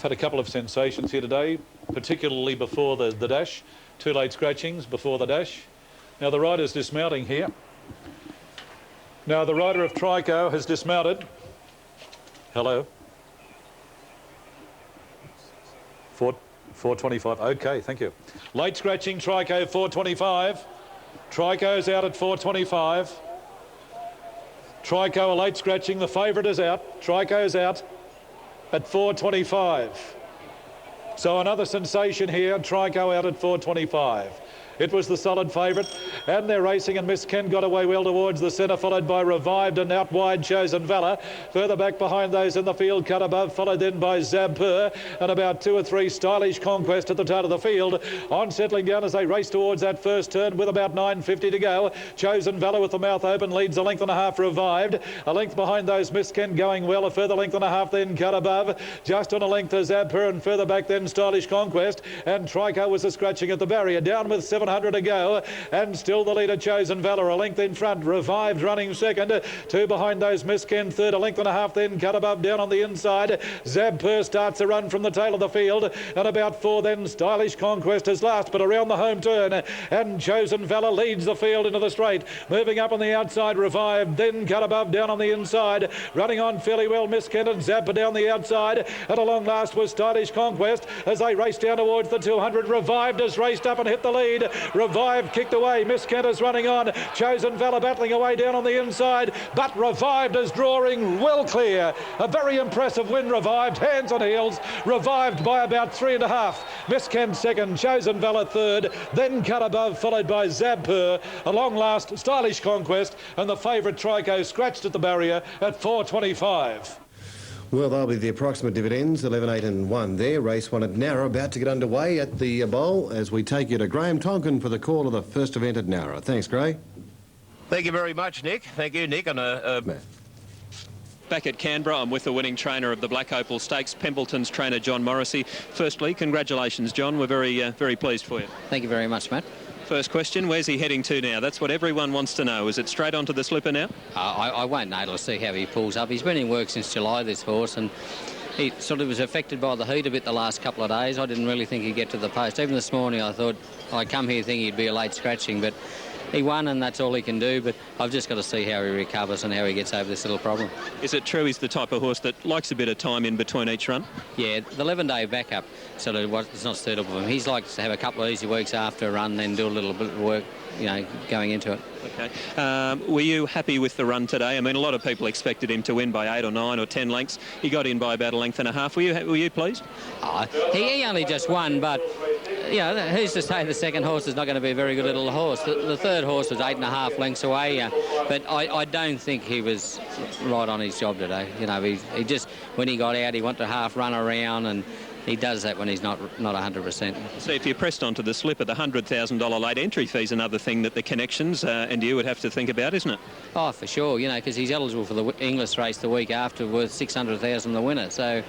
Had a couple of sensations here today, particularly before the dash. 2 late scratchings before the dash. Now the rider's dismounting here. Now the rider of Trico has dismounted. Hello. 425. Okay, thank you. Late scratching Trico 425. Trico's out at 425. Trico a late scratching. The favourite is out. Trico's out at 425. So another sensation here. Trico out at 425. It was the solid favourite, and they're racing, and Miss Ken got away well towards the centre, followed by Revived and out wide Chosen Valour. Further back behind those in the field, Cut Above, followed then by Zabpur, and about 2 or 3 Stylish Conquest at the tail of the field. On settling down as they race towards that first turn with about 9.50 to go. Chosen Valour with the mouth open leads a length and a half Revived. A length behind those Miss Ken going well, a further length and a half then Cut Above. Just on a length to Zabpur, and further back then Stylish Conquest, and Trico was a scratching at the barrier. Down with 700 to go, and still the leader Chosen Valour a length in front. Revived running second. 2 behind those Miss Ken third, a length and a half then Cut Above down on the inside. Zabpur starts a run from the tail of the field, and about 4 then Stylish Conquest is last, but around the home turn, and Chosen Valour leads the field into the straight. Moving up on the outside, Revived, then Cut Above down on the inside. Running on fairly well, Miss Ken and Zabpur down the outside, and along last was Stylish Conquest as they race down towards the 200. Revived has raced up and hit the lead. Revived kicked away. Miss Kent is running on. Chosen Valour battling away down on the inside, but Revived is drawing well clear. A very impressive win, Revived. Hands on heels. Revived by about 3.5. Miss Kent second. Chosen Valour third. Then Cut Above, followed by Zabpur. Along last, Stylish Conquest, and the favourite Trico scratched at the barrier at 425. Well, they'll be the approximate dividends, 11, 8 and 1 there. Race 1 at Nowra about to get underway at the bowl as we take you to Graham Tonkin for the call of the first event at Nowra. Thanks, Gray. Thank you very much, Nick. Thank you, Nick. Back at Canberra, I'm with the winning trainer of the Black Opal Stakes, Pembleton's trainer, John Morrissey. Firstly, congratulations, John. We're very pleased for you. Thank you very much, Matt. First question, where's he heading to now? That's what everyone wants to know. Is it straight onto the slipper now? I won't know to see how he pulls up. He's been in work since July, this horse, and he sort of was affected by the heat a bit the last couple of days. I didn't really think he'd get to the post. Even this morning I thought I'd come here thinking he'd be a late scratching, but he won and that's all he can do, but I've just got to see how he recovers and how he gets over this little problem. Is it true he's the type of horse that likes a bit of time in between each run? Yeah, the 11-day backup sort of it's not suitable for him. He's like to have a couple of easy weeks after a run, then do a little bit of work, you know, going into it. Okay. Were you happy with the run today? I mean, a lot of people expected him to win by 8 or 9 or 10 lengths. He got in by about a length and a half. Were you pleased? He only just won, but you know, who's to say the second horse is not going to be a very good little horse? The third horse was 8.5 lengths away, but I don't think he was right on his job today. You know, he just, when he got out, he went to half run around, and he does that when he's not 100%. So if you're pressed onto the slipper, the $100,000 late entry fee is another thing that the connections and you would have to think about, isn't it? Oh, for sure, you know, because he's eligible for the English race the week after, worth $600,000 the winner. So,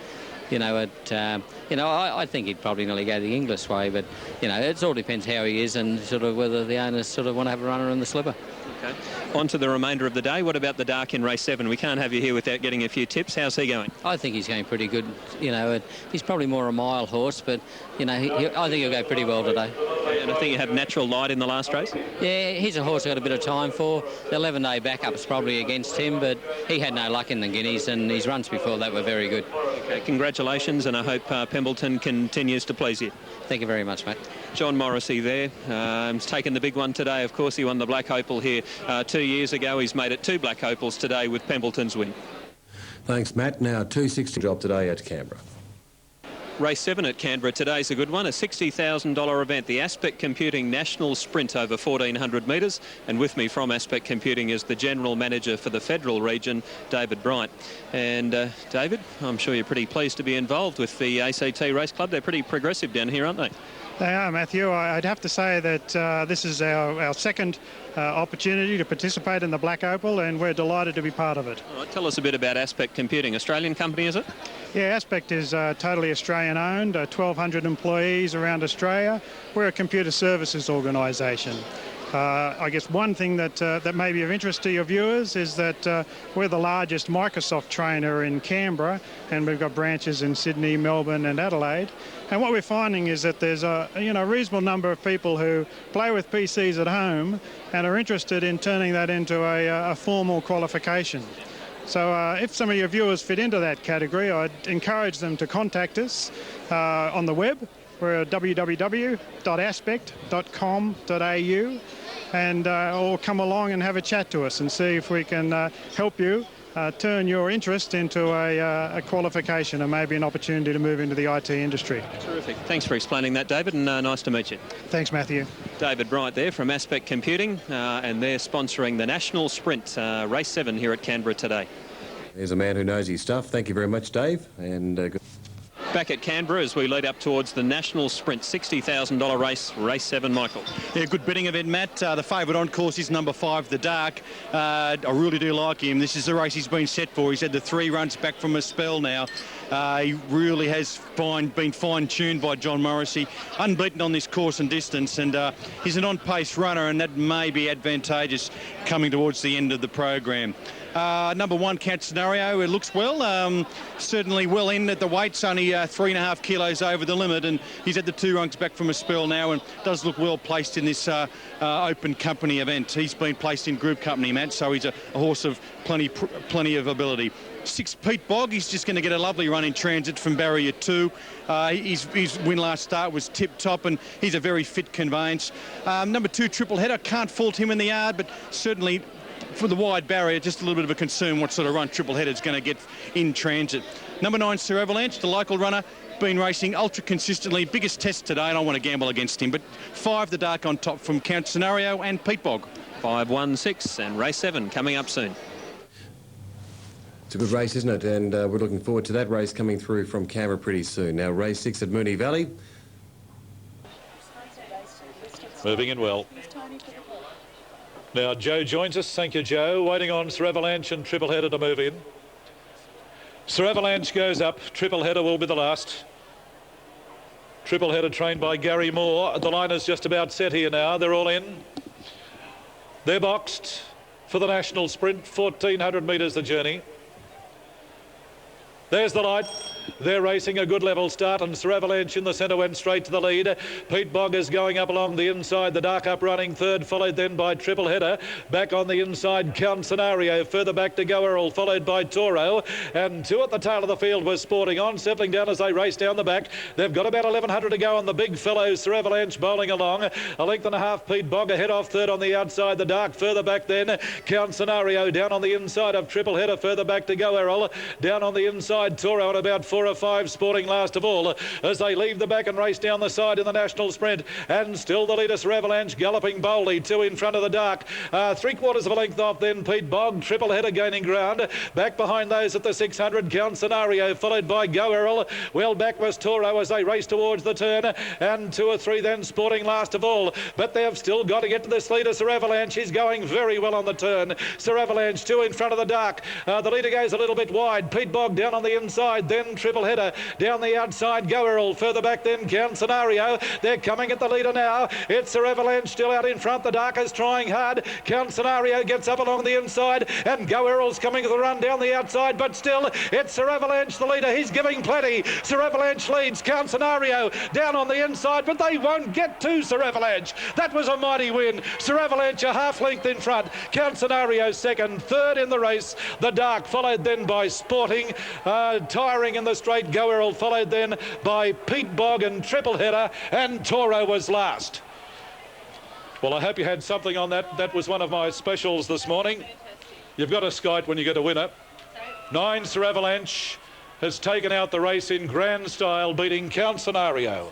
you know, I think he'd probably nearly go the English way, but, you know, it all depends how he is and sort of whether the owners sort of want to have a runner in the slipper. Okay. On to the remainder of the day. What about the dark in race 7? We can't have you here without getting a few tips. How's he going? I think he's going pretty good. You know, he's probably more a mile horse, but, you know, I think he'll go pretty well today. And I think you had Natural Light in the last race? Yeah, he's a horse I've got a bit of time for. The 11-day backup's probably against him, but he had no luck in the Guineas, and his runs before that were very good. Okay, congratulations, and I hope Pembleton continues to please you. Thank you very much, mate. John Morrissey there. He's taken the big one today. Of course, he won the Black Opal here 2 years ago. He's made it 2 Black Opals today with Pembleton's win. Thanks, Matt. Now, 260 job today at Canberra. Race 7 at Canberra today's a good one, a $60,000 event, the Aspect Computing National Sprint over 1,400 metres. And with me from Aspect Computing is the General Manager for the Federal Region, David Bryant. And David, I'm sure you're pretty pleased to be involved with the ACT Race Club. They're pretty progressive down here, aren't they? They are, Matthew. I'd have to say that this is our second opportunity to participate in the Black Opal, and we're delighted to be part of it. All right, tell us a bit about Aspect Computing. Australian company, is it? Yeah, Aspect is totally Australian-owned, 1,200 employees around Australia. We're a computer services organisation. I guess one thing that may be of interest to your viewers is that we're the largest Microsoft trainer in Canberra, and we've got branches in Sydney, Melbourne and Adelaide. And what we're finding is that there's a reasonable number of people who play with PCs at home and are interested in turning that into a formal qualification. So if some of your viewers fit into that category, I'd encourage them to contact us on the web. We're at www.aspect.com.au, and or come along and have a chat to us and see if we can help you turn your interest into a qualification and maybe an opportunity to move into the IT industry. Terrific. Thanks for explaining that, David, and nice to meet you. Thanks, Matthew. David Bright there from Aspect Computing, and they're sponsoring the National Sprint Race 7 here at Canberra today. There's a man who knows his stuff. Thank you very much, Dave. And good. Back at Canberra as we lead up towards the National Sprint $60,000 race, Race 7, Michael. Yeah, good betting event, Matt. The favourite on course is number 5, The Dark. I really do like him. This is the race he's been set for. He's had the 3 runs back from a spell now. He really has been fine-tuned by John Morrissey. Unbeaten on this course and distance, and he's an on-pace runner, and that may be advantageous coming towards the end of the program. Number 1, Cat Scenario, it looks well, certainly well in at the weights, only 3.5 kilos over the limit, and he's had the 2 runs back from a spell now and does look well placed in this open company event. He's been placed in group company, Matt, so he's a horse of plenty of ability. 6, Pete Bog, he's just going to get a lovely run in transit from barrier 2. His win last start was tip-top, and he's a very fit conveyance. Number 2, Triple Header, can't fault him in the yard, but certainly for the wide barrier, just a little bit of a concern what sort of run Triple Header's going to get in transit. Number 9, Sir Avalanche, the local runner, been racing ultra consistently. Biggest test today, and I want to gamble against him. But 5, The Dark on top from Count Scenario and Pete Bog. 5, 1, 6 and Race 7 coming up soon. It's a good race, isn't it? And we're looking forward to that race coming through from Canberra pretty soon. Now, race 6 at Moonee Valley. Moving in well. Now, Joe joins us. Thank you, Joe. Waiting on Sir Avalanche and Triple Header to move in. Sir Avalanche goes up. Triple Header will be the last. Triple Header trained by Gary Moore. The line is just about set here now. They're all in. They're boxed for the National Sprint. 1,400 metres the journey. There's the light. They're racing a good level start, and Sir Avalanche in the centre went straight to the lead. Pete Bog is going up along the inside. The Dark up running third, followed then by Triple Header. Back on the inside, Count Scenario. Further back to go Earl, followed by Toro. And 2 at the tail of the field was Sporting On, settling down as they race down the back. They've got about 1,100 to go on the big fellow. Sir Avalanche bowling along. A length and a half, Pete Bog ahead off third on the outside. The Dark further back then. Count Scenario down on the inside of Triple Header. Further back to go Earl. Down on the inside, Toro, and about 4 or 5 Sporting last of all as they leave the back and race down the side in the National Sprint. And still the leader, Sir Avalanche, galloping boldly. 2 in front of the Dark. 3/4 of a length off then Pete Bog. Triple Header gaining ground. Back behind those at the 600, Count Scenario, followed by Go Earl. Well back was Toro as they race towards the turn. And 2 or 3 then Sporting last of all. But they've still got to get to this leader, Sir Avalanche. He's going very well on the turn. Sir Avalanche 2 in front of the Dark. The leader goes a little bit wide. Pete Bog down on the inside. Then Triple Header. Down the outside, Go Earl. Further back then, Count Scenario. They're coming at the leader now. It's Sir Avalanche still out in front. The Dark is trying hard. Count Scenario gets up along the inside, and Go Earl's coming to the run down the outside, but still, it's Sir Avalanche, the leader. He's giving plenty. Sir Avalanche leads. Count Scenario down on the inside, but they won't get to Sir Avalanche. That was a mighty win. Sir Avalanche a half length in front. Count Scenario second. Third in the race, The Dark, followed then by Sporting. Tiring in the straight, Go Earl, followed then by Pete Bog and Triple Header, and Toro was last. Well, I hope you had something on that. That was one of my specials this morning. You've got a skite when you get a winner. 9, Sir Avalanche, has taken out the race in grand style, beating Count Scenario.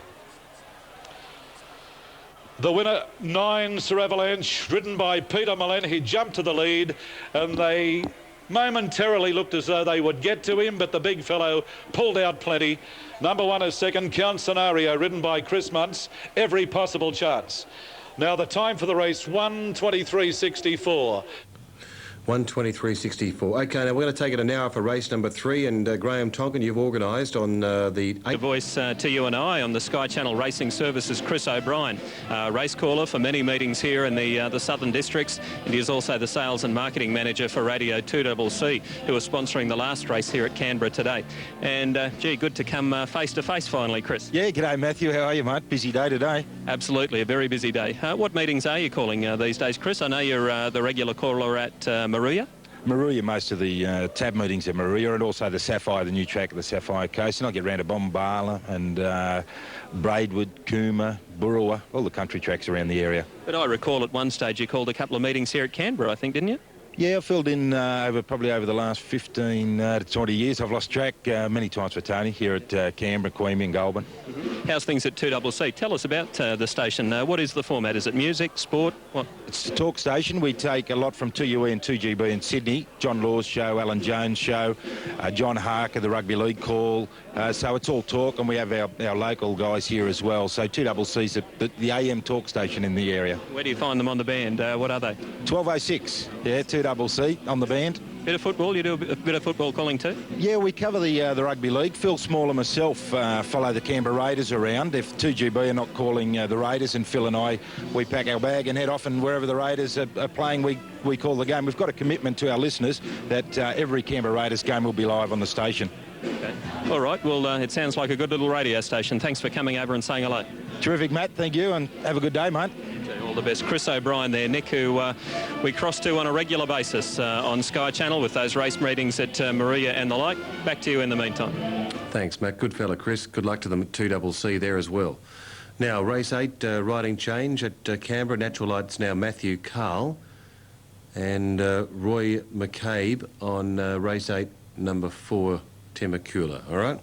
The winner, 9, Sir Avalanche, ridden by Peter Mullen. He jumped to the lead, and they momentarily looked as though they would get to him, but the big fellow pulled out plenty. Number 1 is second, Count Scenario, ridden by Chris Muntz. Every possible chance. Now the time for the race, 1:23.64. 1:23.64. OK, now we're going to take it an hour for race number 3, and Graham Tonkin, you've organised on the... The voice to you and I on the Sky Channel Racing Services, Chris O'Brien, race caller for many meetings here in the Southern Districts, and he is also the Sales and Marketing Manager for Radio 2CC, who are sponsoring the last race here at Canberra today. And, gee, good to come face to face finally, Chris. Yeah, g'day Matthew, how are you, mate? Busy day today. Absolutely, a very busy day. What meetings are you calling these days, Chris? I know you're the regular caller at Maruya. Maruya, most of the tab meetings at Maruya, and also the Sapphire, the new track at the Sapphire Coast. And I get round to Bombala and Braidwood, Cooma, Burrawa, all the country tracks around the area. But I recall at one stage you called a couple of meetings here at Canberra, I think, didn't you? Yeah, I filled in probably over the last 15 to 20 years. I've lost track many times for Tony here at Canberra, Queanbeyan and Goulburn. How's things at 2CC? Tell us about the station. What is the format? Is it music, sport? What? It's a talk station. We take a lot from 2UE and 2GB in Sydney. John Law's show, Alan Jones' show, John Harker, the rugby league call. So it's all talk, and we have our local guys here as well. So 2CC's the AM talk station in the area. Where do you find them on the band? What are they? 1206, yeah, 2CC on the band. Bit of football? You do a bit of football calling too? Yeah, we cover the rugby league. Phil Small and myself follow the Canberra Raiders around. If 2GB are not calling the Raiders, and Phil and I, we pack our bag and head off, and wherever the Raiders are playing, we call the game. We've got a commitment to our listeners that every Canberra Raiders game will be live on the station. Okay. All right, well, it sounds like a good little radio station. Thanks for coming over and saying hello. Terrific, Matt. Thank you, and have a good day, mate. Okay, all the best. Chris O'Brien there, Nick, who we cross to on a regular basis on Sky Channel with those race meetings at Maruya and the like. Back to you in the meantime. Thanks, Matt. Good fella, Chris. Good luck to them at 2CC there as well. Now, race 8, riding change at Canberra. Natural Light's now Matthew Carl and Roy McCabe on race 8, number 4, Temecula. All right?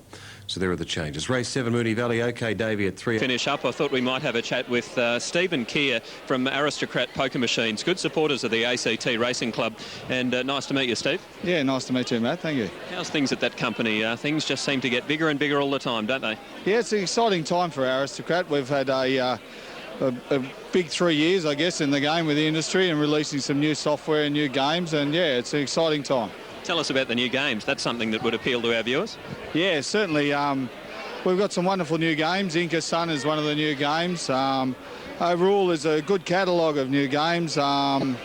So there are the changes. Race 7, Moonee Valley. OK, Davey at 3. Finish up. I thought we might have a chat with Stephen Keir from Aristocrat Poker Machines. Good supporters of the ACT Racing Club. And nice to meet you, Steve. Yeah, nice to meet you, Matt. Thank you. How's things at that company? Things just seem to get bigger and bigger all the time, don't they? Yeah, it's an exciting time for Aristocrat. We've had a big 3 years, I guess, in the game with the industry and releasing some new software and new games. And, yeah, it's an exciting time. Tell us about the new games. That's something that would appeal to our viewers. Yeah, certainly. We've got some wonderful new games. Inca Sun is one of the new games. Overall, there's a good catalogue of new games. Some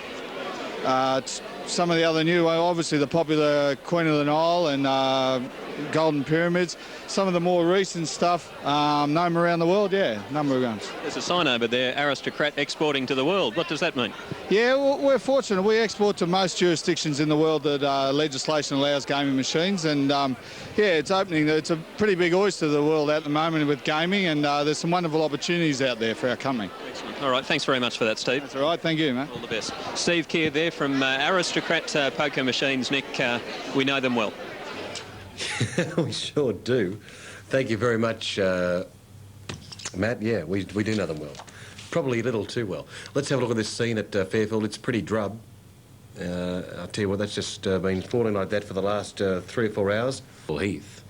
of the other new, obviously the popular Queen of the Nile and Golden Pyramids. Some of the more recent stuff, known around the world, yeah, number of games. There's a sign over there, Aristocrat exporting to the world. What does that mean? Yeah, well, we're fortunate. We export to most jurisdictions in the world that legislation allows gaming machines, and yeah, it's opening. It's a pretty big oyster to the world at the moment with gaming, and there's some wonderful opportunities out there for our company. Excellent. All right, thanks very much for that, Steve. That's all right, thank you, mate. All the best. Steve Keir there from Aristocrat Poker Machines. Nick, we know them well. We sure do. Thank you very much, Matt. Yeah, we do know them well. Probably a little too well. Let's have a look at this scene at Fairfield. It's pretty drub. I'll tell you what, that's just been falling like that for the last 3 or 4 hours. Heath.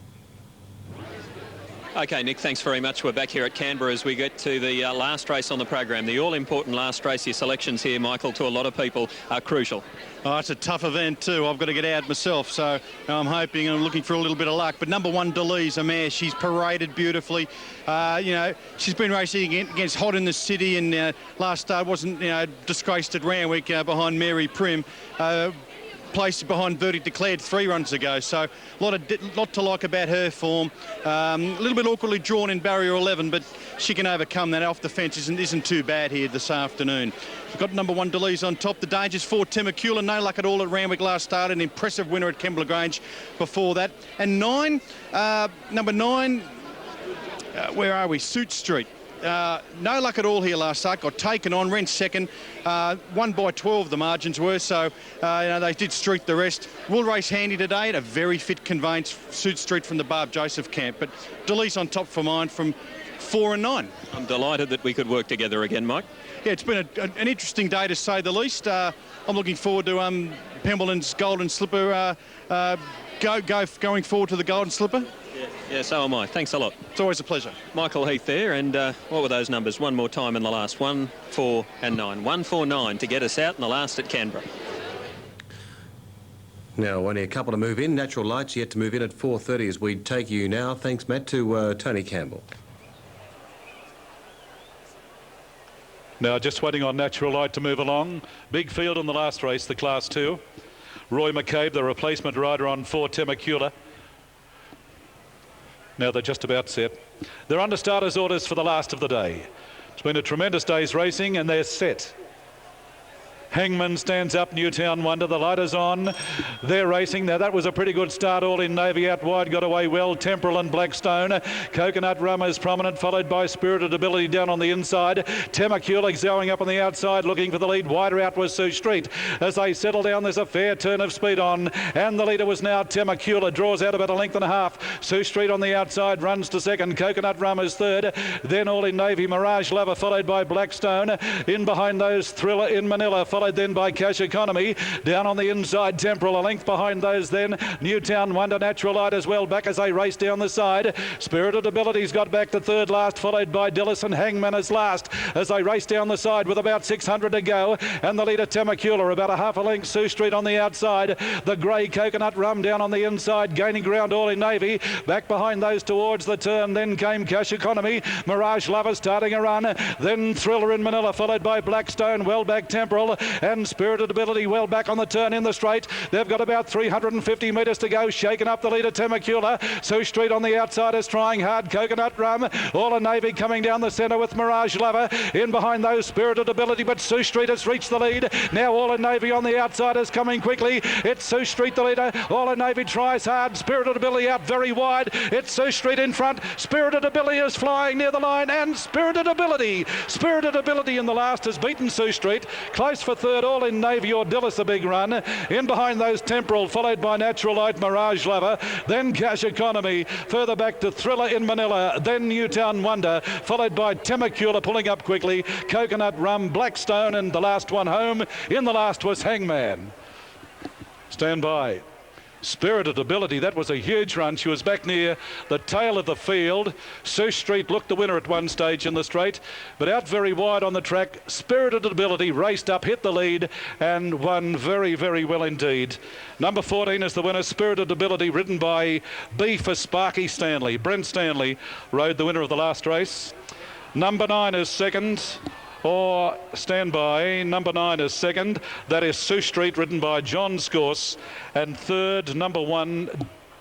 OK, Nick, thanks very much. We're back here at Canberra as we get to the last race on the program. The all-important last race. Your selections here, Michael, to a lot of people are crucial. Oh, it's a tough event too. I've got to get out myself, so I'm hoping and I'm looking for a little bit of luck. But number 1, Delise, a mare, she's paraded beautifully. You know, she's been racing against Hot in the City, and last start wasn't, disgraced at Randwick behind Mary Prim. Placed behind Verdict Declared 3 runs ago, so a lot to like about her form. A little bit awkwardly drawn in barrier 11, but she can overcome that. Off the fence isn't too bad here this afternoon. We've got number 1 Delise on top. The danger's 4 Temecula, no luck at all at Randwick last start. An impressive winner at Kembla Grange before that. And 9, number 9, where are we? Suit Street. No luck at all here last start. Got taken on, ran second. 1 by 12 the margins were, so they did street the rest. Will race handy today at a very fit conveyance, Suit Street from the Barb Joseph camp. But Delise on top for mine from 4 and 9. I'm delighted that we could work together again, Mike. Yeah, it's been an interesting day to say the least. I'm looking forward to Pembleton's Golden Slipper going forward to the Golden Slipper. Yeah, so am I. Thanks a lot. It's always a pleasure. Michael Heath there, and what were those numbers? One more time in the last. 1, 4 and 9. 1, 4, 9 to get us out in the last at Canberra. Now, only a couple to move in. Natural Lights yet to move in at 4:30 as we take you now, thanks, Matt, to Tony Campbell. Now just waiting on Natural Light to move along. Big field in the last race, the Class 2. Roy McCabe, the replacement rider on 4 Temecula. Now they're just about set. They're under starters' orders for the last of the day. It's been a tremendous day's racing and they're set. Hangman stands up, Newtown Wonder, the light is on. They're racing. Now that was a pretty good start, All in Navy out wide, got away well. Temporal and Blackstone. Coconut Rum is prominent, followed by Spirited Ability down on the inside. Temecula going up on the outside, looking for the lead. Wider out was Sioux Street. As they settle down, there's a fair turn of speed on, and the leader was now Temecula, draws out about a length and a half. Sioux Street on the outside, runs to second. Coconut Rum is third. Then All in Navy, Mirage Lover, followed by Blackstone. In behind those, Thriller in Manila, followed then by Cash Economy. Down on the inside, Temporal, a length behind those then. Newtown Wonder, Natural Light as well, back as they race down the side. Spirited Abilities got back to third last, followed by Dillis and Hangman as last, as they race down the side with about 600 to go. And the leader, Temecula, about a half a length. Sioux Street on the outside. The grey Coconut Rum down on the inside, gaining ground, All in Navy. Back behind those towards the turn, then came Cash Economy. Mirage Lover starting a run. Then Thriller in Manila, followed by Blackstone, well back Temporal, and Spirited Ability well back on the turn in the straight. They've got about 350 metres to go, shaking up the leader, Temecula. Sioux Street on the outside is trying hard. Coconut Rum, All in Navy coming down the centre with Mirage Lover. In behind those, Spirited Ability, but Sioux Street has reached the lead. Now All in Navy on the outside is coming quickly. It's Sioux Street the leader. All in Navy tries hard. Spirited Ability out very wide. It's Sioux Street in front. Spirited Ability is flying near the line, and Spirited Ability in the last has beaten Sioux Street. Close for third, All in Navy or Dillis, a big run. In behind those, Temporal, followed by Natural Light, Mirage Lover, then Cash Economy, further back to Thriller in Manila, then Newtown Wonder, followed by Temecula pulling up quickly, Coconut Rum, Blackstone, and the last one home in the last was Hangman. Stand by. Spirited Ability, that was a huge run. She was back near the tail of the field. Sioux Street looked the winner at one stage in the straight, but out very wide on the track. Spirited Ability raced up, hit the lead, and won very, very well indeed. Number 14 is the winner, Spirited Ability, ridden by B for Sparky Stanley. Brent Stanley rode the winner of the last race. Number 9 is second. Or stand by, number 9 is second. That is Sioux Street, ridden by John Scorse. And third, number 1,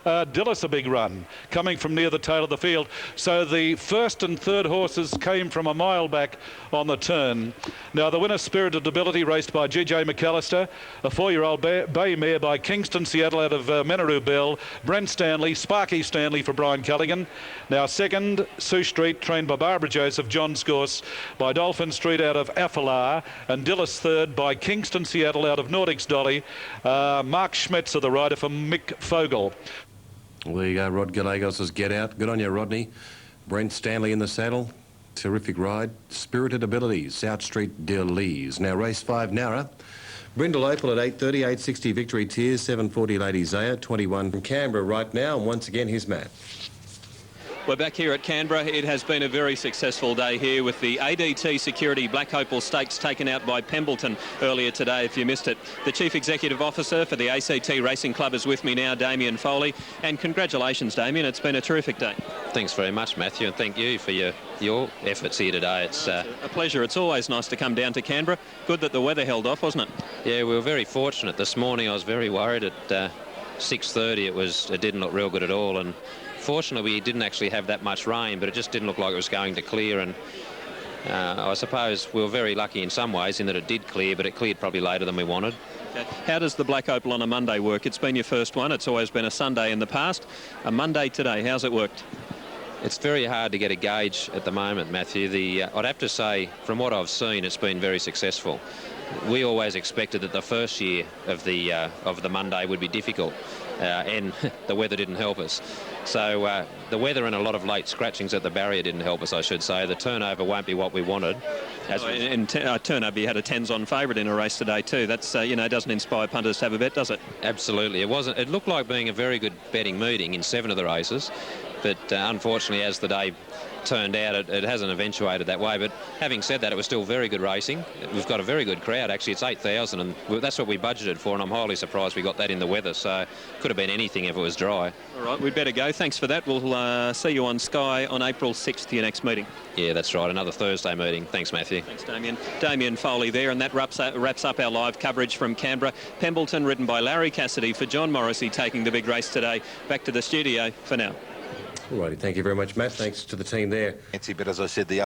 Dillis, a big run, coming from near the tail of the field. So the first and third horses came from a mile back on the turn. Now the winner, Spirited Ability, raced by G.J. McAllister. A 4-year-old bay mare by Kingston Seattle out of Menaroo Bell. Brent Stanley, Sparky Stanley for Brian Culligan. Now second, Sioux Street, trained by Barbara Joseph, John Scorse, by Dolphin Street out of Affalar. And Dillis third by Kingston Seattle out of Nordics Dolly. Mark Schmetzer, the rider for Mick Fogel. Well, there you go, Rod Gallegos says get out. Good on you, Rodney. Brent Stanley in the saddle. Terrific ride. Spirited Ability, South Street Delise. Now race 5, Nara. Brindle Opal at 8:30, 8:60 Victory Tears, 7:40 Lady Zaya, 21 from Canberra right now. And once again, here's Matt. We're back here at Canberra. It has been a very successful day here with the ADT Security Black Opal Stakes taken out by Pembleton earlier today, if you missed it. The Chief Executive Officer for the ACT Racing Club is with me now, Damien Foley. And congratulations, Damien. It's been a terrific day. Thanks very much, Matthew, and thank you for your efforts here today. It's a pleasure. It's always nice to come down to Canberra. Good that the weather held off, wasn't it? Yeah, we were very fortunate. This morning I was very worried at 6:30. It didn't look real good at all, and fortunately we didn't actually have that much rain, but it just didn't look like it was going to clear, and I suppose we were very lucky in some ways in that it did clear, but it cleared probably later than we wanted. Okay. How does the Black Opal on a Monday work? It's been your first one. It's always been a Sunday in the past. A Monday today, how's it worked? It's very hard to get a gauge at the moment, Matthew. I'd have to say, from what I've seen, it's been very successful. We always expected that the first year of the Monday would be difficult. and the weather didn't help us. So the weather and a lot of late scratchings at the barrier didn't help us, I should say. The turnover won't be what we wanted. Turnover, you had a 10s-on favourite in a race today too. That's doesn't inspire punters to have a bet, does it? Absolutely. It looked like being a very good betting meeting in 7 of the races, but unfortunately, as the day turned out, it hasn't eventuated that way. But having said that, it was still very good racing. We've got a very good crowd. Actually, it's 8,000, and that's what we budgeted for, and I'm highly surprised we got that in the weather. So could have been anything if it was dry. All right, we'd better go. Thanks for that. We'll see you on Sky on April 6th, your next meeting. Yeah, that's right. Another Thursday meeting. Thanks, Matthew. Thanks, Damien. Damien Foley there, and that wraps up our live coverage from Canberra. Pembleton, ridden by Larry Cassidy, for John Morrissey taking the big race today. Back to the studio for now. All righty, thank you very much, Matt. Thanks to the team there. But as I said, the